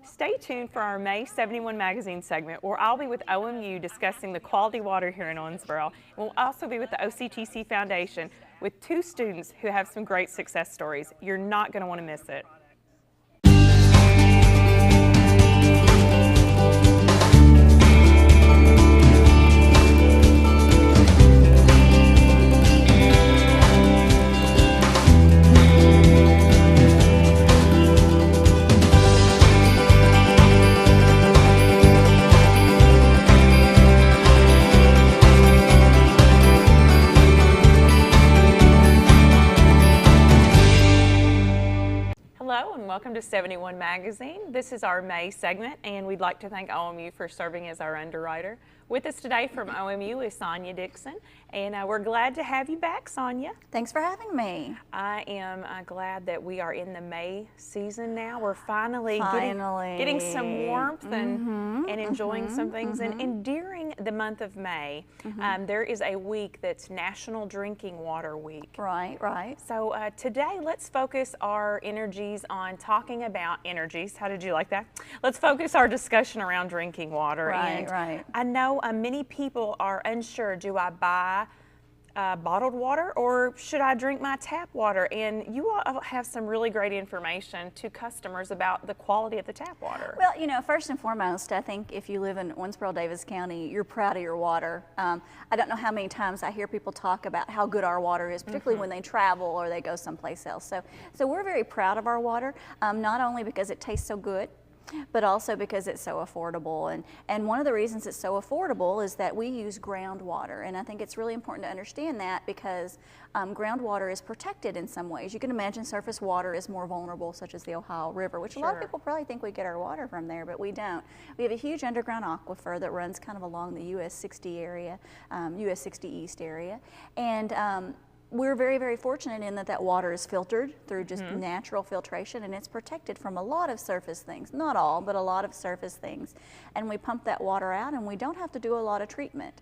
Stay tuned for our May 71 magazine segment, where I'll be with OMU discussing the quality water here in Owensboro. We'll also be with the OCTC Foundation with two students who have some great success stories. You're not going to want to miss it. Hello and welcome to 71 Magazine. This is our May segment, and we'd like to thank OMU for serving as our underwriter. With us today from OMU is Sonya Dixon, and we're glad to have you back, Sonya. Thanks for having me. I am glad that we are in the May season now. We're finally getting some warmth and enjoying some things. And during the month of May, there is a week that's National Drinking Water Week. Right, right. So today, let's focus our energies on talking about energies. How did you like that? Let's focus our discussion around drinking water. Right, right. I know many people are unsure, do I buy bottled water or should I drink my tap water? And you all have some really great information to customers about the quality of the tap water. Well, you know, first and foremost, I think if you live in Owensboro, Davis County, you're proud of your water. I don't know how many times I hear people talk about how good our water is, particularly when they travel or they go someplace else. So we're very proud of our water, not only because it tastes so good, but also because it's so affordable. And one of the reasons it's so affordable is that we use groundwater. And I think it's really important to understand that because groundwater is protected in some ways. You can imagine surface water is more vulnerable, such as the Ohio River, which a lot of people probably think we get our water from there, but we don't. We have a huge underground aquifer that runs kind of along the US 60 area, US 60 East area. And we're very, very fortunate in that water is filtered through just natural filtration, and it's protected from a lot of surface things. Not all, but a lot of surface things. And we pump that water out, and we don't have to do a lot of treatment.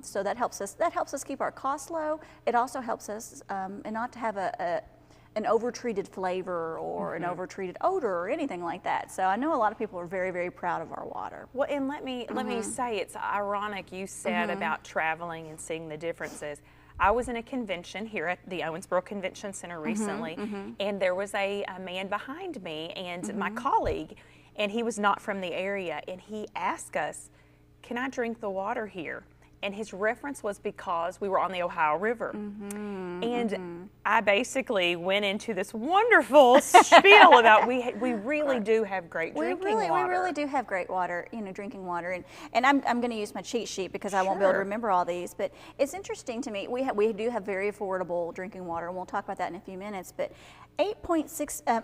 So that helps us keep our costs low. It also helps us and not to have an over-treated flavor or an over-treated odor or anything like that. So I know a lot of people are very, very proud of our water. Well, and let me say, it's ironic you said about traveling and seeing the differences. I was in a convention here at the Owensboro Convention Center recently, and there was a man behind me and my colleague, and he was not from the area, and he asked us, can I drink the water here? And his reference was because we were on the Ohio River. And I basically went into this wonderful spiel about we really do have great drinking water. We really do have great water, you know, drinking water. And I'm going to use my cheat sheet because I won't be able to remember all these. But it's interesting to me, we do have very affordable drinking water, and we'll talk about that in a few minutes. But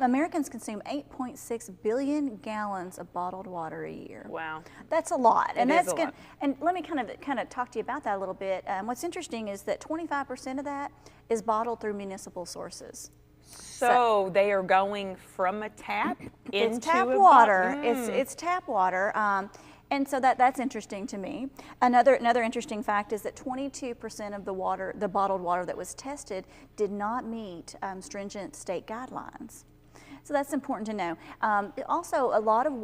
Americans consume 8.6 billion gallons of bottled water a year. Wow. That's a lot. And that's a lot. And let me kind of talk to you about that a little bit. What's interesting is that 25% of that is bottled through municipal sources. So they are going from a tap into tap water. It's tap water. And so that's interesting to me. Another interesting fact is that 22% of the bottled water that was tested did not meet stringent state guidelines. So that's important to know. Also, a lot of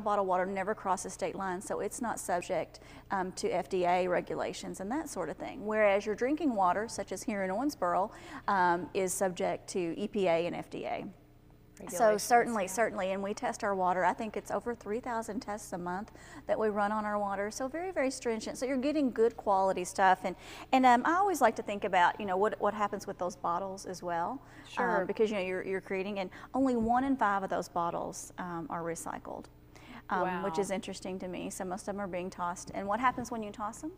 bottled water never crosses state lines, so it's not subject to FDA regulations and that sort of thing. Whereas your drinking water, such as here in Owensboro, is subject to EPA and FDA. So certainly, and we test our water. I think it's over 3,000 tests a month that we run on our water. So very, very stringent. So you're getting good quality stuff. And I always like to think about, you know, what happens with those bottles as well. Sure. Because, you know, you're creating, and only 1 in 5 of those bottles are recycled, which is interesting to me. So most of them are being tossed. And what happens when you toss them?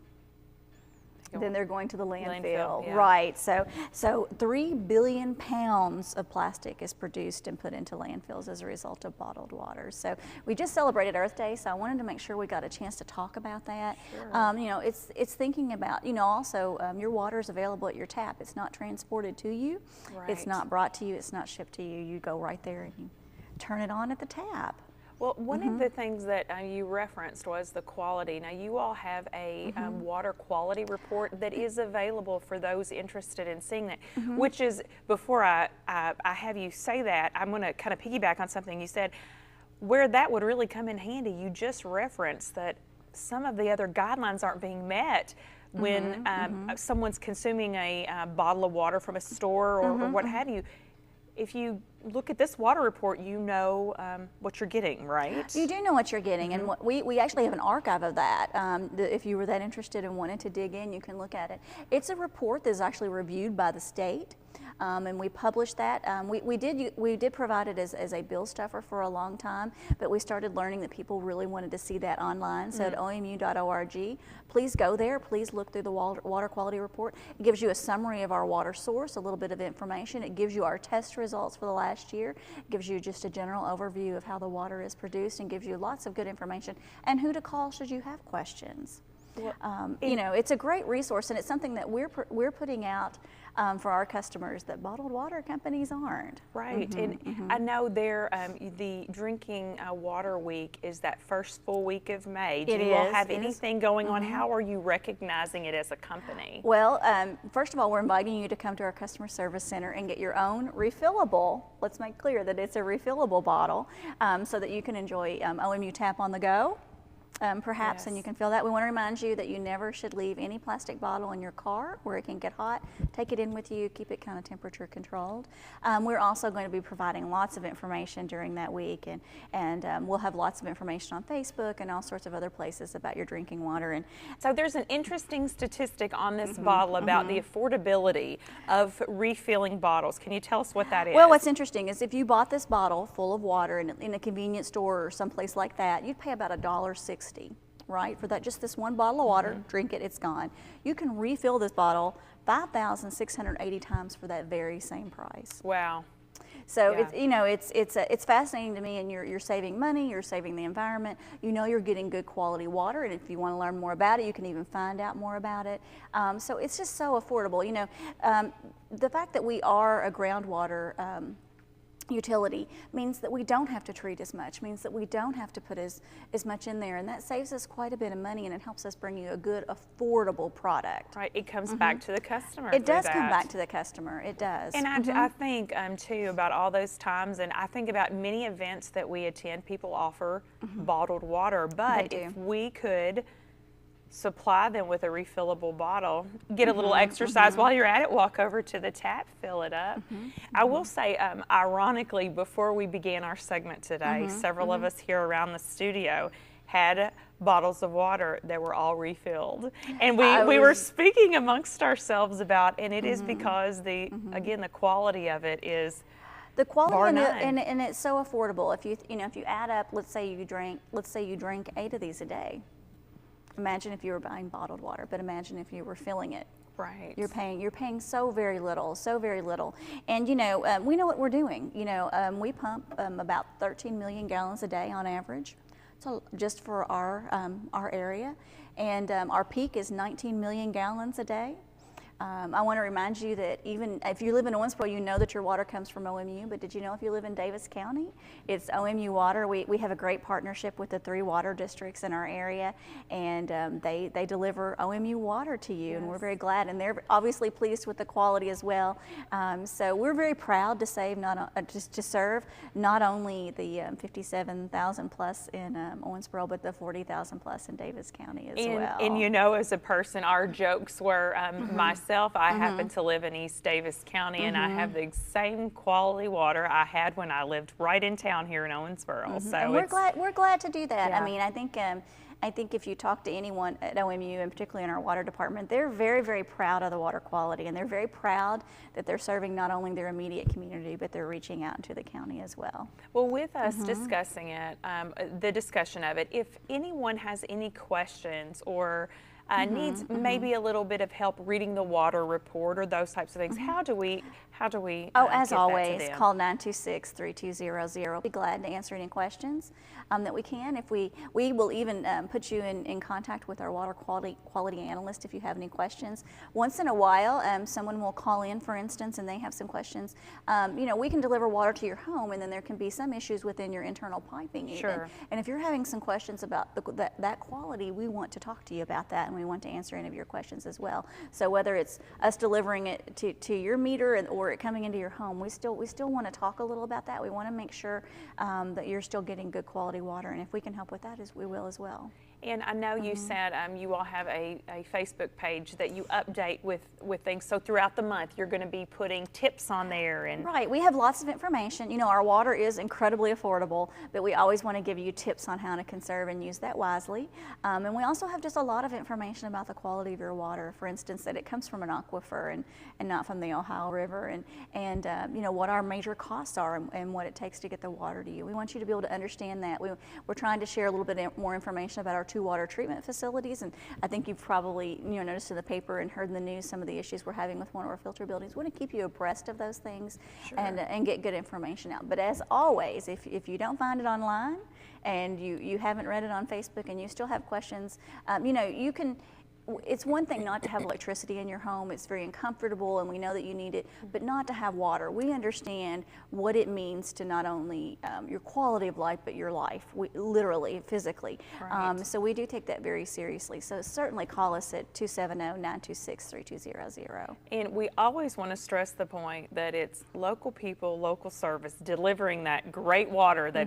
Then they're going to the landfill. Right. So 3 billion pounds of plastic is produced and put into landfills as a result of bottled water. So we just celebrated Earth Day, so I wanted to make sure we got a chance to talk about that. Sure. You know, it's thinking about, you know, also your water is available at your tap. It's not transported to you. Right. It's not brought to you. It's not shipped to you. You go right there and you turn it on at the tap. Well, one of the things that you referenced was the quality. Now, you all have a water quality report that is available for those interested in seeing that, which is, before I have you say that, I'm going to kind of piggyback on something you said. where that would really come in handy, you just referenced that some of the other guidelines aren't being met when someone's consuming a bottle of water from a store or what have you. If you look at this water report, you know what you're getting, right? You do know what you're getting, and we actually have an archive of that. If you were that interested and wanted to dig in, you can look at it. It's a report that is actually reviewed by the state. And we published that. We did provide it as a bill stuffer for a long time, but we started learning that people really wanted to see that online. So at omu.org, please go there. Please look through the water quality report. It gives you a summary of our water source, a little bit of information. It gives you our test results for the last year. It gives you just a general overview of how the water is produced and gives you lots of good information and who to call should you have questions. You know, it's a great resource, and it's something that we're putting out for our customers that bottled water companies aren't. Right, and I know the Drinking Water Week is that first full week of May. Do you all have anything going on? How are you recognizing it as a company? Well, first of all, we're inviting you to come to our customer service center and get your own refillable, let's make clear that it's a refillable bottle, so that you can enjoy OMU Tap on the go. Perhaps, and you can fill that. We want to remind you that you never should leave any plastic bottle in your car where it can get hot. Take it in with you, keep it kind of temperature controlled. We're also going to be providing lots of information during that week, and we'll have lots of information on Facebook and all sorts of other places about your drinking water. And so there's an interesting statistic on this bottle about the affordability of refilling bottles. Can you tell us what that is? Well, what's interesting is if you bought this bottle full of water in a convenience store or someplace like that, you'd pay about $1.60. Right, for that, just this one bottle of water, drink it, it's gone. You can refill this bottle 5,680 times for that very same price. Wow. So it's, you know, it's fascinating to me, and you're saving money, you're saving the environment. You know, you're getting good quality water, and if you want to learn more about it, you can even find out more about it. So it's just so affordable. You know, the fact that we are a groundwater utility means that we don't have to treat as much, means that we don't have to put as much in there, and that saves us quite a bit of money, and it helps us bring you a good, affordable product. Right, it comes back to the customer. It does come back to the customer, it does. And I think, too, about all those times, and I think about many events that we attend, people offer bottled water, but if we could supply them with a refillable bottle, get a little exercise while you're at it, walk over to the tap, fill it up. I will say, ironically, before we began our segment today, several of us here around the studio had bottles of water that were all refilled. And we were speaking amongst ourselves about, and it is because again, the quality of it is the quality and it's so affordable. If you add up, let's say you drink 8 of these a day. Imagine if you were buying bottled water, but imagine if you were filling it. Right. You're paying so very little, so very little. And you know, we know what we're doing. You know, we pump about 13 million gallons a day on average, so just for our area, and our peak is 19 million gallons a day. I want to remind you that even if you live in Owensboro, you know that your water comes from OMU, but did you know if you live in Davis County, it's OMU water. We have a great partnership with the 3 water districts in our area, and they deliver OMU water to you, and we're very glad, and they're obviously pleased with the quality as well. So we're very proud to serve not only the 57,000 plus in Owensboro, but the 40,000 plus in Davis County as well. And you know, as a person, our jokes were I happen to live in East Davis County, and I have the same quality water I had when I lived right in town here in Owensboro. So and we're glad to do that. I mean, I think if you talk to anyone at OMU, and particularly in our water department, they're very, very proud of the water quality, and they're very proud that they're serving not only their immediate community, but they're reaching out into the county as well. Well, with us discussing it, the discussion of it, if anyone has any questions or needs maybe a little bit of help reading the water report or those types of things, how do we as always, call 926-3200. We'll be glad to answer any questions that we can. If we will even put you in contact with our water quality analyst if you have any questions. Once in a while, someone will call in, for instance, and they have some questions. You know, we can deliver water to your home, and then there can be some issues within your internal piping even. And if you're having some questions about that quality, we want to talk to you about that, and and we want to answer any of your questions as well. So whether it's us delivering it to your meter or it coming into your home, we still want to talk a little about that. We want to make sure that you're still getting good quality water, and if we can help with that, we will as well. And I know you said you all have a Facebook page that you update with things. So throughout the month, you're going to be putting tips on there. And right, we have lots of information. You know, our water is incredibly affordable, but we always want to give you tips on how to conserve and use that wisely. And we also have just a lot of information about the quality of your water. For instance, that it comes from an aquifer and not from the Ohio River, and you know, what our major costs are and what it takes to get the water to you. We want you to be able to understand that. We're trying to share a little bit more information about our 2 water treatment facilities, and I think you've probably noticed in the paper and heard in the news some of the issues we're having with one of our filter buildings. We want to keep you abreast of those things. Sure. and get good information out. But as always, if you don't find it online and you haven't read it on Facebook and you still have questions, you know, you can. It's one thing not to have electricity in your home. It's very uncomfortable, and we know that you need it, but not to have water. We understand what it means to not only your quality of life, but your life, literally, physically. Right. So we do take that very seriously. So certainly call us at 270-926-3200. And we always want to stress the point that it's local people, local service, delivering that great water that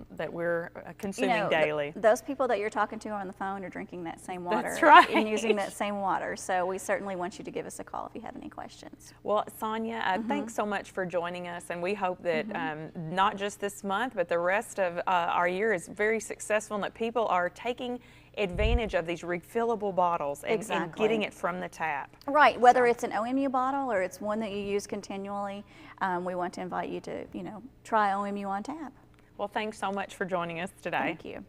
that we're consuming daily. Those people that you're talking to on the phone are drinking that same water. That's right. And using that same water. So we certainly want you to give us a call if you have any questions. Well, Sonya, thanks so much for joining us, and we hope that not just this month, but the rest of our year is very successful, and that people are taking advantage of these refillable bottles and getting it from the tap. Right, whether it's an OMU bottle or it's one that you use continually, we want to invite you to, try OMU on tap. Well, thanks so much for joining us today. Thank you.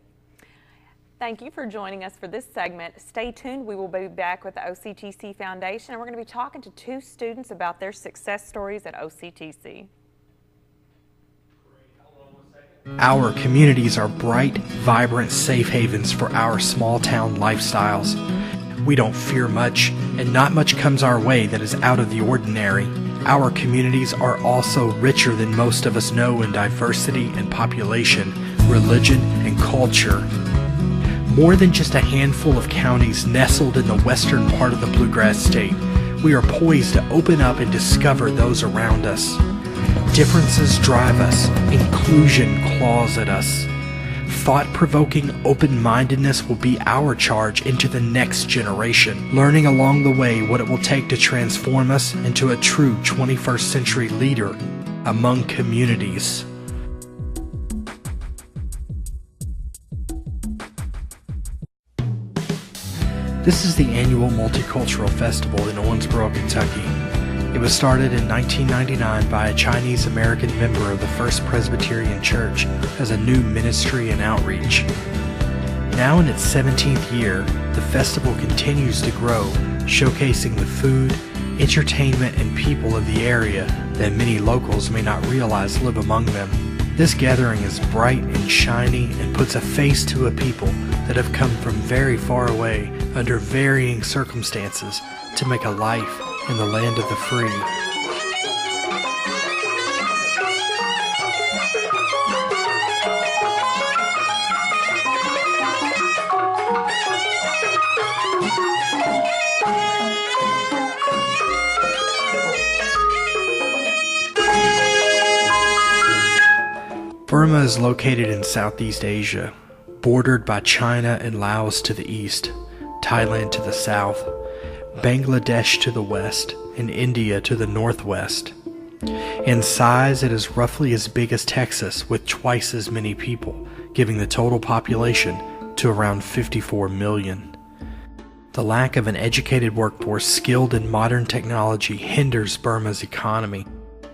Thank you for joining us for this segment. Stay tuned. We will be back with the OCTC Foundation, and we're going to be talking to 2 students about their success stories at OCTC. Our communities are bright, vibrant safe havens for our small town lifestyles. We don't fear much, and not much comes our way that is out of the ordinary. Our communities are also richer than most of us know in diversity and population, religion and culture. More than just a handful of counties nestled in the western part of the Bluegrass State, we are poised to open up and discover those around us. Differences drive us, inclusion claws at us. Thought-provoking open-mindedness will be our charge into the next generation, learning along the way what it will take to transform us into a true 21st century leader among communities. This is the annual Multicultural Festival in Owensboro, Kentucky. It was started in 1999 by a Chinese-American member of the First Presbyterian Church as a new ministry and outreach. Now in its 17th year, the festival continues to grow, showcasing the food, entertainment, and people of the area that many locals may not realize live among them. This gathering is bright and shiny and puts a face to a people that have come from very far away under varying circumstances to make a life in the land of the free. Burma is located in Southeast Asia, bordered by China and Laos to the east, Thailand to the south, Bangladesh to the west, and India to the northwest. In size, it is roughly as big as Texas, with twice as many people, giving the total population to around 54 million. The lack of an educated workforce skilled in modern technology hinders Burma's economy.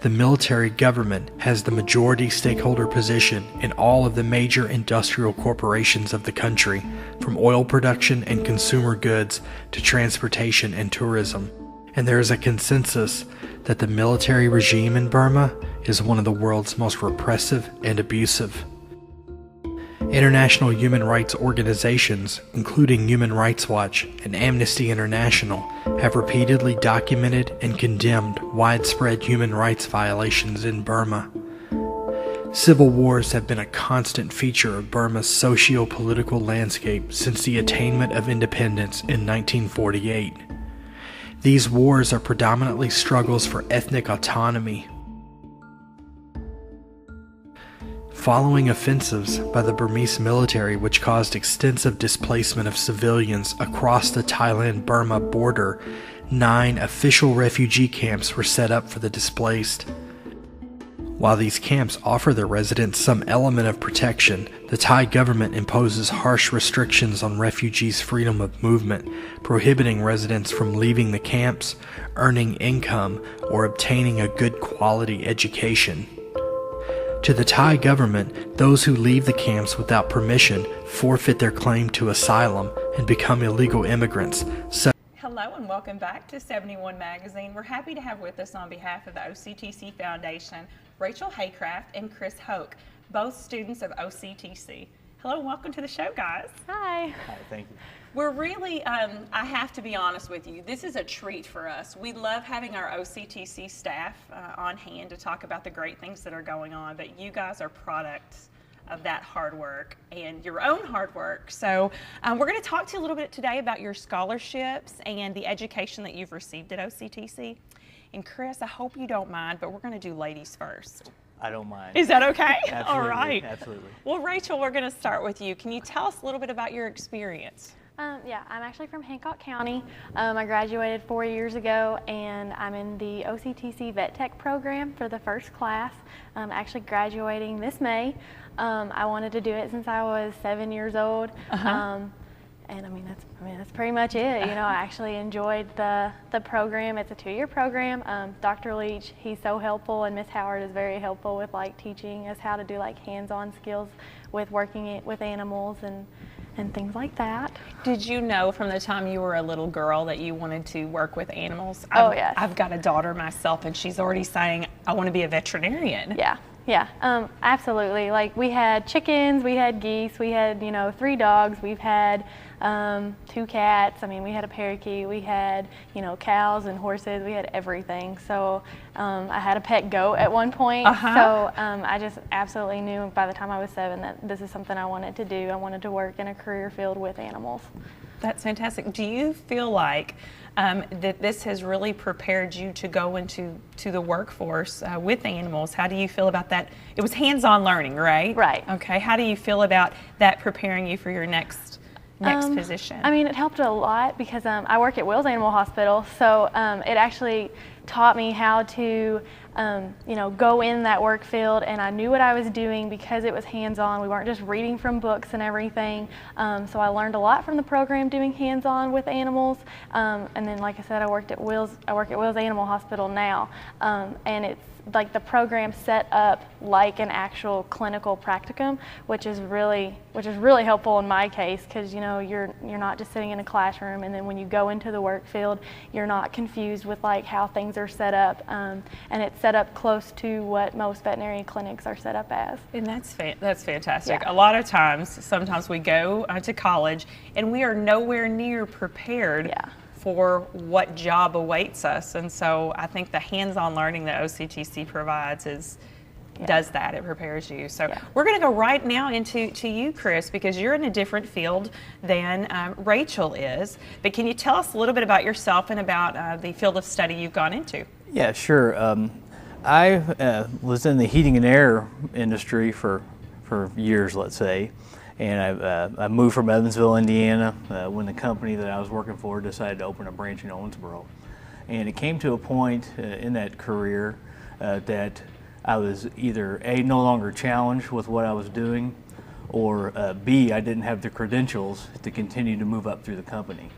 The military government has the majority stakeholder position in all of the major industrial corporations of the country, from oil production and consumer goods to transportation and tourism. And there is a consensus that the military regime in Burma is one of the world's most repressive and abusive. International human rights organizations, including Human Rights Watch and Amnesty International, have repeatedly documented and condemned widespread human rights violations in Burma. Civil wars have been a constant feature of Burma's socio-political landscape since the attainment of independence in 1948. These wars are predominantly struggles for ethnic autonomy. Following offensives by the Burmese military which caused extensive displacement of civilians across the Thailand-Burma border, 9 official refugee camps were set up for the displaced. While these camps offer their residents some element of protection, the Thai government imposes harsh restrictions on refugees' freedom of movement, prohibiting residents from leaving the camps, earning income, or obtaining a good quality education. To the Thai government, those who leave the camps without permission forfeit their claim to asylum and become illegal immigrants. Hello and welcome back to 71 Magazine. We're happy to have with us on behalf of the OCTC Foundation, Rachel Haycraft and Chris Hoke, both students of OCTC. Hello and welcome to the show, guys. Hi. Hi, thank you. We're really, I have to be honest with you, this is a treat for us. We love having our OCTC staff on hand to talk about the great things that are going on, but you guys are products of that hard work and your own hard work. So we're going to talk to you a little bit today about your scholarships and the education that you've received at OCTC. And Chris, I hope you don't mind, but we're going to do ladies first. I don't mind. Is that okay? Absolutely, All right. Absolutely. Well, Rachel, we're going to start with you. Can you tell us a little bit about your experience? Yeah, I'm actually from Hancock County. I graduated 4 years ago, and I'm in the OCTC Vet Tech program for the first class. I'm actually graduating this May. I wanted to do it since I was 7 years old. And I mean that's pretty much it. You know, I actually enjoyed the program. It's a 2-year program. Dr. Leach, he's so helpful, and Miss Howard is very helpful with like teaching us how to do like hands-on skills with working with animals and things like that. Did you know from the time you were a little girl that you wanted to work with animals? Oh, yes. I've got a daughter myself, and she's already saying, I want to be a veterinarian. Yeah, absolutely. Like we had chickens, we had geese, we had 3 dogs, we've had 2 cats. I mean, we had a parakeet, we had cows and horses, we had everything. So I had a pet goat at one point. So I just absolutely knew by the time I was 7 that this is something I wanted to do. I wanted to work in a career field with animals. That's fantastic. Do you feel like that this has really prepared you to go into the workforce with animals? How do you feel about that? It was hands-on learning, right? Right. Okay. How do you feel about that preparing you for your next position? I mean, it helped a lot because I work at Wills Animal Hospital, so it actually taught me how to go in that work field, and I knew what I was doing because it was hands-on. We weren't just reading from books and everything. So I learned a lot from the program doing hands-on with animals. And then, like I said, I work at Wills Animal Hospital now, and it's like the program set up like an actual clinical practicum, which is really helpful in my case because you're not just sitting in a classroom, and then when you go into the work field, you're not confused with like how things are set up, and it's set up close to what most veterinary clinics are set up as. And that's fantastic. Yeah. A lot of times, sometimes we go to college and we are nowhere near prepared for what job awaits us. And so I think the hands-on learning that OCTC provides does that. It prepares you. So we're going to go right now into you, Chris, because you're in a different field than Rachel is. But can you tell us a little bit about yourself and about the field of study you've gone into? Yeah, sure. I was in the heating and air industry for years, let's say. And I moved from Evansville, Indiana, when the company that I was working for decided to open a branch in Owensboro. And it came to a point in that career that I was either A, no longer challenged with what I was doing, or B, I didn't have the credentials to continue to move up through the company.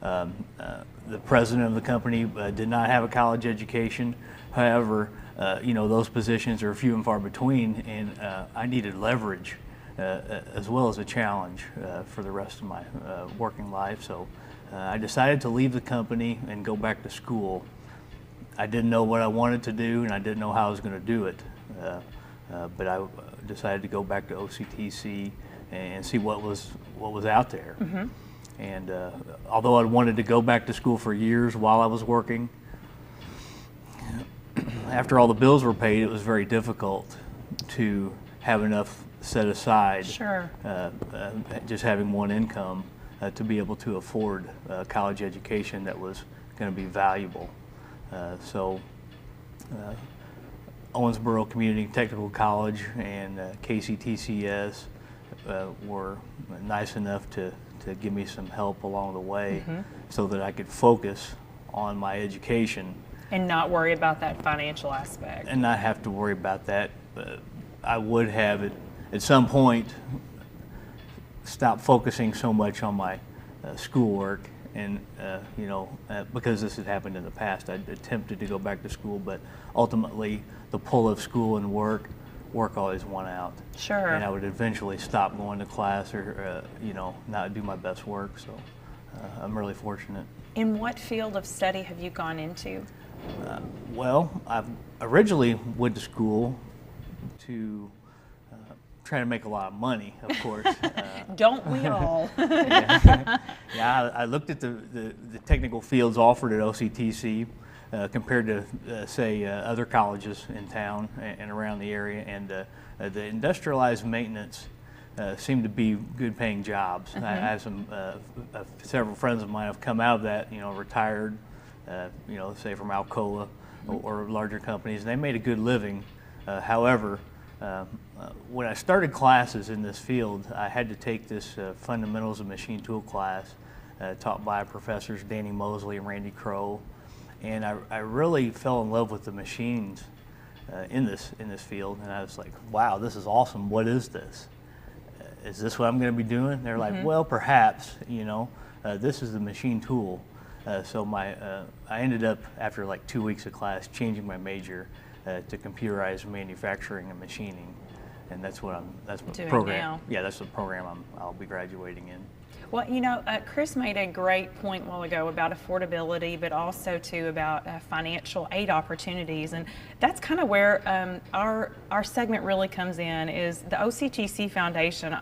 The president of the company did not have a college education. However, those positions are few and far between, and I needed leverage as well as a challenge for the rest of my working life. So I decided to leave the company and go back to school. I didn't know what I wanted to do, and I didn't know how I was going to do it. But I decided to go back to OCTC and see what was out there. And although I wanted to go back to school for years while I was working, after all the bills were paid, it was very difficult to have enough set aside. Sure. Just having one income to be able to afford a college education that was going to be valuable. So Owensboro Community Technical College and KCTCS were nice enough to give me some help along the way so that I could focus on my education. And not worry about that financial aspect. And not have to worry about that. I would have at some point stopped focusing so much on my schoolwork, and because this had happened in the past, I attempted to go back to school, but ultimately the pull of school and work always won out. Sure. And I would eventually stop going to class or not do my best work. So I'm really fortunate. In what field of study have you gone into? Well, I originally went to school to try to make a lot of money, of course. Don't we all? Yeah, I looked at the technical fields offered at OCTC compared to, say, other colleges in town and around the area, and the industrialized maintenance seemed to be good paying jobs. I have several friends of mine have come out of that, retired, say from Alcoa or larger companies, and they made a good living. However, when I started classes in this field, I had to take this Fundamentals of Machine Tool class taught by professors Danny Mosley and Randy Crow, and I really fell in love with the machines in this field, and I was like, wow, this is awesome. What is this? Is this what I'm going to be doing? They're like, well, perhaps, this is the machine tool. So I ended up, after like 2 weeks of class, changing my major to computerized manufacturing and machining, and that's what doing program. now. Yeah, that's the program I'll be graduating in. Well, Chris made a great point a while ago about affordability, but also too about financial aid opportunities, and that's kind of where our segment really comes in. Is the OCTC Foundation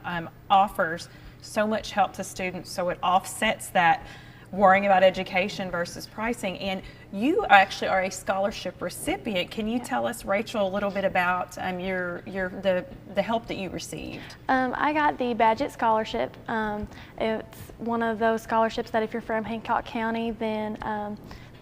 offers so much help to students, so it offsets that worrying about education versus pricing. And you actually are a scholarship recipient. Can you tell us, Rachel, a little bit about the help that you received? I got the Badgett Scholarship. It's one of those scholarships that if you're from Hancock County, then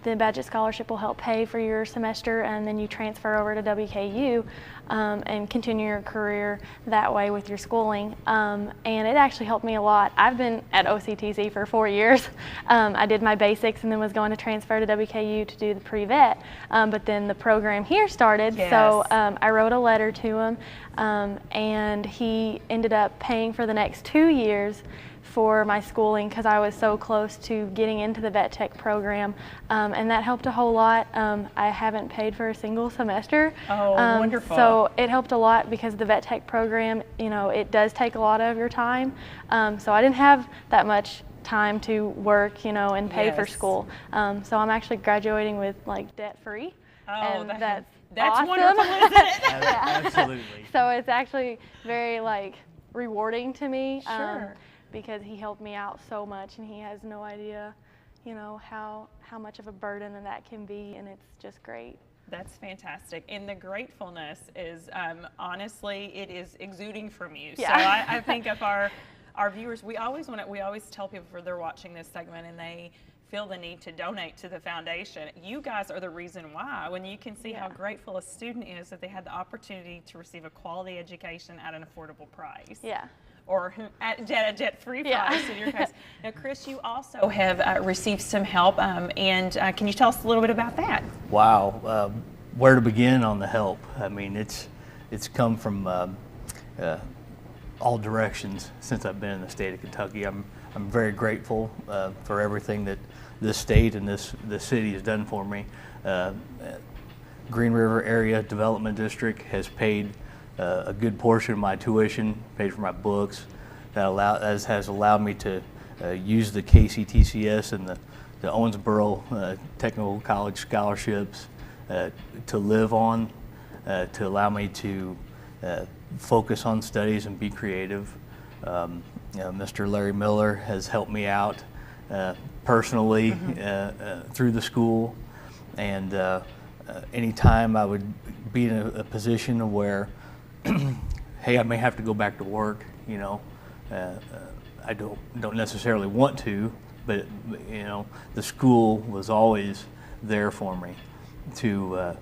the Badgett Scholarship will help pay for your semester, and then you transfer over to WKU and continue your career that way with your schooling. And it actually helped me a lot. I've been at OCTC for 4 years. I did my basics and then was going to transfer to WKU to do the pre-vet. But then the program here started, yes. So I wrote a letter to him, and he ended up paying for the next 2 years for my schooling because I was so close to getting into the vet tech program, and that helped a whole lot. I haven't paid for a single semester. Oh, wonderful. So it helped a lot because the vet tech program, it does take a lot of your time. So I didn't have that much time to work, and pay for Yes. school. So I'm actually graduating with debt free. Oh, and that's awesome. wonderful, isn't it? Absolutely. So it's actually very rewarding to me. Sure. Because he helped me out so much, and he has no idea, how much of a burden that can be, and it's just great. That's fantastic. And the gratefulness is, honestly, it is exuding from you. Yeah. So I think of our viewers, we always tell people if they're watching this segment and they feel the need to donate to the foundation, you guys are the reason why. When you can see how grateful a student is that they had the opportunity to receive a quality education at an affordable price. Yeah. Or at a debt-free Yeah. price in your case. Now, Chris, you also have received some help, and can you tell us a little bit about that? Wow, where to begin on the help? I mean, it's come from all directions since I've been in the state of Kentucky. I'm very grateful for everything that this state and the city has done for me. Green River Area Development District has paid a good portion of my tuition, paid for my books. That has allowed me to use the KCTCS and the Owensboro Technical College scholarships to live on, to allow me to focus on studies and be creative. Mr. Larry Miller has helped me out personally through the school, and anytime I would be in a position where hey, I may have to go back to work, I don't necessarily want to, but the school was always there for me to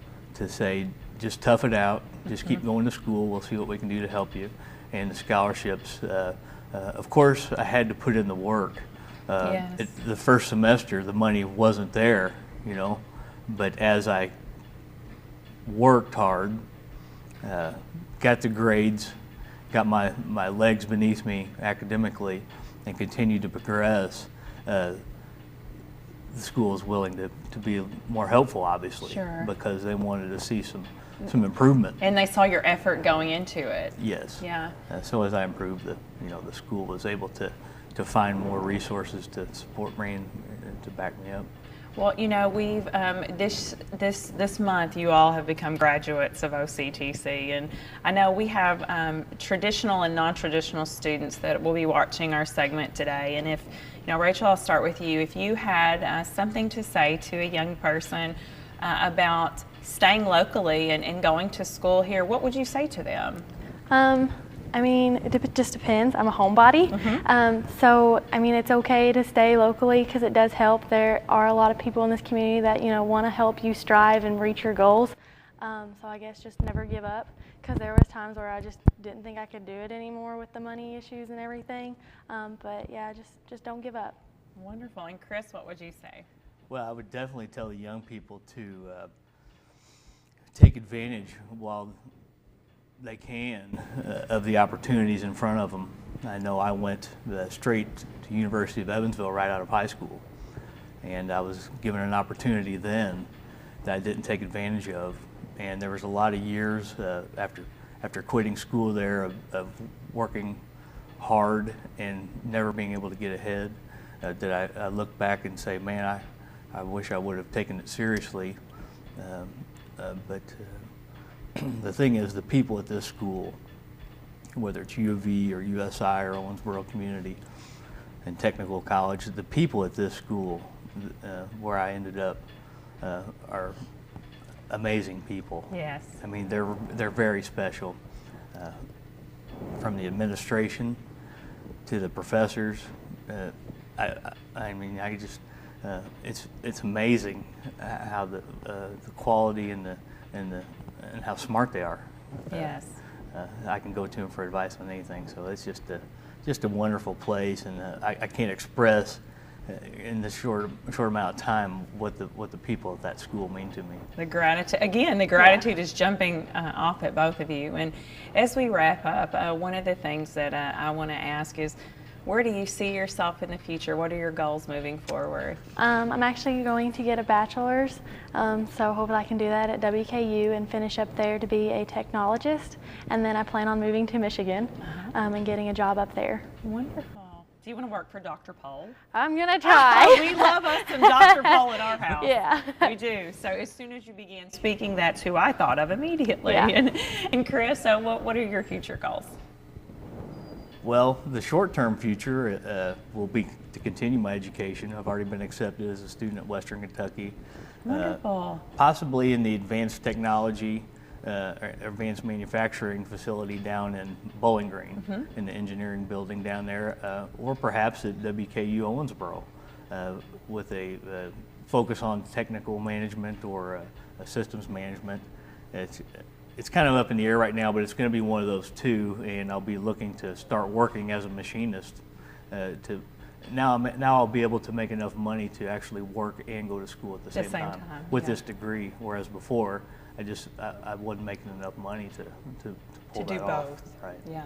say, just tough it out, just keep going to school, we'll see what we can do to help you. And the scholarships, of course, I had to put in the work. Yes. The first semester, the money wasn't there, but as I worked hard, got the grades, got my legs beneath me academically, and continued to progress, the school is willing to be more helpful, obviously, Sure. because they wanted to see some improvement. And they saw your effort going into it. Yes. Yeah. So as I improved, the school was able to find more resources to support me and to back me up. Well, we've this month you all have become graduates of OCTC, and I know we have traditional and non-traditional students that will be watching our segment today. And if Rachel, I'll start with you. If you had something to say to a young person about staying locally and going to school here, what would you say to them? I mean, it just depends. I'm a homebody. So, I mean, it's okay to stay locally because it does help. There are a lot of people in this community that, want to help you strive and reach your goals. So I guess just never give up, because there was times where I just didn't think I could do it anymore with the money issues and everything. But yeah, just don't give up. Wonderful. And Chris, what would you say? Well, I would definitely tell the young people to take advantage while they can of the opportunities in front of them. I know I went straight to University of Evansville right out of high school, and I was given an opportunity then that I didn't take advantage of. And there was a lot of years after quitting school there of working hard and never being able to get ahead, that I look back and say, man, I wish I would have taken it seriously. But the thing is, the people at this school, whether it's U of E or USI or Owensboro Community and Technical College, the people at this school where I ended up are amazing people. Yes. I mean, they're very special, from the administration to the professors. I mean, I just it's amazing how the quality and how smart they are. Yes. I can go to them for advice on anything, so it's just a wonderful place, and I can't express in this short amount of time what the people at that school mean to me. The gratitude is jumping off at both of you. And as we wrap up, one of the things that I want to ask is, where do you see yourself in the future? What are your goals moving forward? I'm actually going to get a bachelor's, so hopefully I can do that at WKU and finish up there to be a technologist. And then I plan on moving to Michigan and getting a job up there. Wonderful. Do you want to work for Dr. Pole? I'm going to try. We love us some Dr. Pole at our house. Yeah. We do. So as soon as you began speaking, that's who I thought of immediately. Yeah. And Chris, so what are your future goals? Well, the short-term future will be to continue my education. I've already been accepted as a student at Western Kentucky. Wonderful. Possibly in the advanced technology, advanced manufacturing facility down in Bowling Green, in the engineering building down there, or perhaps at WKU Owensboro, with a focus on technical management or systems management. It's kind of up in the air right now, but it's going to be one of those two, and I'll be looking to start working as a machinist. Now I'll be able to make enough money to actually work and go to school at the same time with this degree, whereas before I wasn't making enough money to pull that off. To do both. Right. Yeah.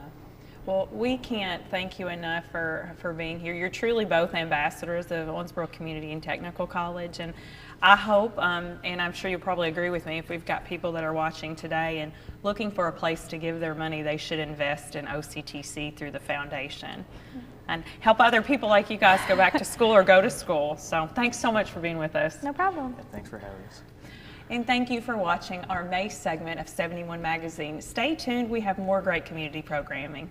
Well, we can't thank you enough for being here. You're truly both ambassadors of Owensboro Community and Technical College, and I hope, and I'm sure you'll probably agree with me, if we've got people that are watching today and looking for a place to give their money, they should invest in OCTC through the foundation and help other people like you guys go back to school or go to school. So thanks so much for being with us. No problem. Thanks for having us. And thank you for watching our May segment of 71 Magazine. Stay tuned, we have more great community programming.